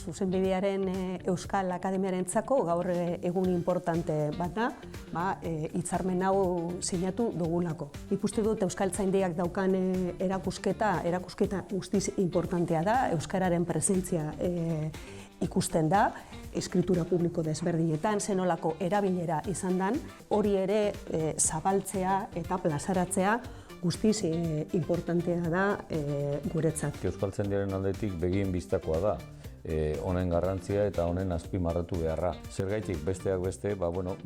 Zuzenbidearen Euskal Akademiarentzako gaur egun importante bat da, hitzarmen hau sinatu dugulako. Ikuste dut Euskaltzaindiak daukan erakusketa guztiz importantea da, euskararen presentzia ikusten da, eskritura publiko desberdinetan, zenolako erabilera izan dan, hori ere zabaltzea eta plazaratzea guztiz importantea da guretzat. Euskaltzaindiaren aldetik begien bistakoa da. Honen garrantzia eta honen azpimarratu beharra. Zergaitik besteak beste,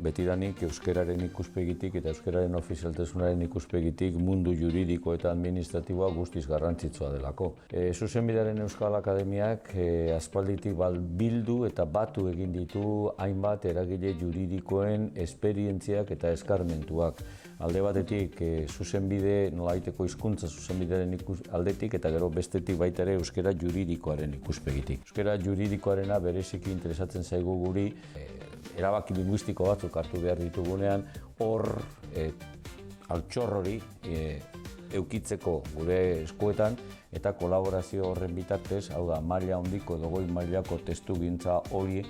betidanik euskararen ikuspegitik eta euskararen ofizialtasunaren ikuspegitik mundu juridiko eta administratiboa guztiz garrantzitsua delako. Zuzenbidearen Euskal Akademiak aspalditik bildu eta batu egin ditu hainbat eragile juridikoen esperientziak eta eskarmentuak. Alde batetik zuzenbide nolaiteko hizkuntza zuzenbidearen aldetik eta gero bestetik baita ere euskara juridikoaren ikuspegitik. Euskara juridikoarena bereziki interesatzen zaigu guri erabaki linguistiko batzuk hartu behar ditugunean hor altxor hori eukitzeko gure eskuetan eta kolaborazio horren bitartez, hau da, maila handiko edo goi mailako testugintza hori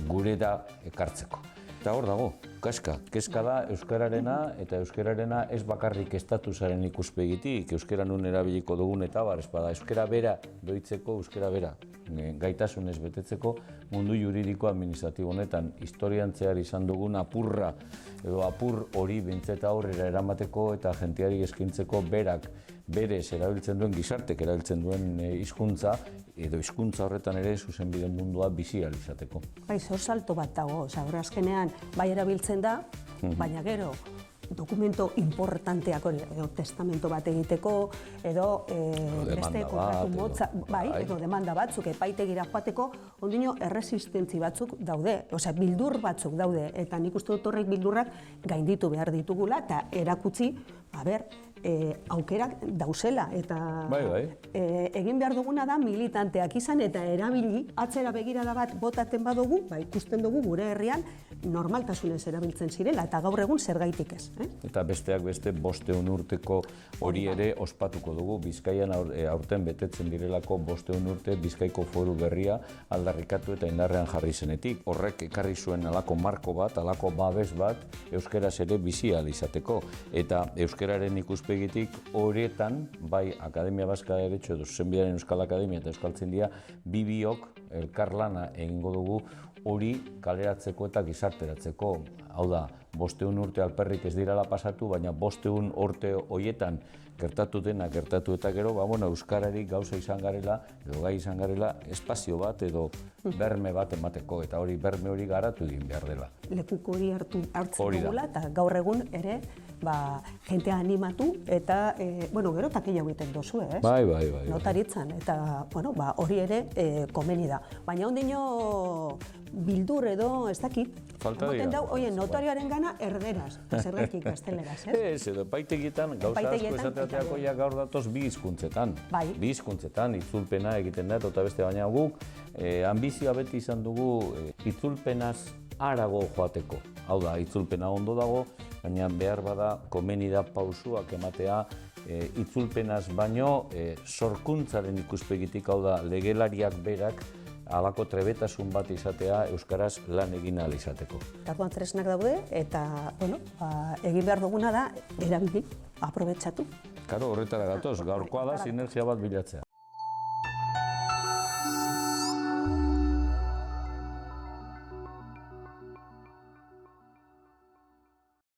gurera ekartzeko. Eta hor dago, kezka da euskararena eta euskararena ez bakarrik estatusaren ikuspegitik, euskara nun erabiliko dugun eta espada euskara bera doitzeko, euskara bera gaitasunez betetzeko mundu juridiko administratibo honetan historian zehar izan dugun apurra edo apur hori bintzeta aurrera eramateko eta jenteari eskaintzeko berak berez erabiltzen duen gizartek erabiltzen duen hizkuntza edo hizkuntza horretan ere zuzenbide mundua bizi ahal izateko. Hor salto bat dago, hor azkenean bai erabiltzen da, baina gero dokumento importanteak hori, edo testamento bat egiteko, edo beste kontratu motza, edo demanda batzuk, epaitegira joateko, ondino erresistentzi batzuk daude, bildur batzuk daude, eta nik uste dut horrek bildurrak gainditu behar ditugula, eta erakutsi, aukerak dauzela, eta egin behar duguna da militanteak izan eta erabili, atzera begirada bat botaten badugu, ikusten dugu gure herrian normaltasunez erabiltzen zirela, eta gaur egun zergaitik ez. Eta besteak beste 500 urteko hori ere ospatuko dugu, Bizkaian aurten betetzen direlako 500 urte Bizkaiko foru berria aldarrikatu eta indarrean jarri zenetik. Horrek ekarri zuen alako marko bat, alako babes bat, euskeraz ere bizi ahal izateko. Eta euskararen ikuspegitik horietan, bai Akademia Baska de Derecho edo Zuzenbidearen Euskal Akademia eta Euskaltzaindia biok elkarlana egingo dugu hori kaleratzeko eta gizarteratzeko. Hau da, 500 urte alperrik ez dirala pasatu, baina 500 urte horietan gertatu dena, gertatu eta gero, euskararik gauza izan garela, edo gai izan garela, espazio bat edo berme bat emateko, eta hori berme hori garatu egin behar dela. Lekuko hori hartzen dugula, eta gaur egun ere, jentea animatu, eta, gero takila egiten dozu, ez? Bai. Notaritzan, eta, hori ere komeni da. Baina ondino bildur edo, ez dakit, falta dira. Notarioaren gana erderaz, zergatik gazteleraz, ez? Ez, edo epaitegietan gauza asko esateateako gaur datoz bi hizkuntzetan. Bi hizkuntzetan, itzulpena egiten da, eta beste baina guk, ambizioa beti izan dugu itzulpenaz harago joateko. Hau da, itzulpena ondo dago, baina behar bada komeni da pausuak ematea itzulpenaz baino sorkuntzaren ikuspegitik, hau da, legelariak berak halako trebetasun bat izatea euskaraz lan egin ahal izateko. Orduan tresnak daude eta, egin behar duguna da erabili, aprobetxatu. Horretara gatoz, gaurkoa da sinergia bat bilatzea.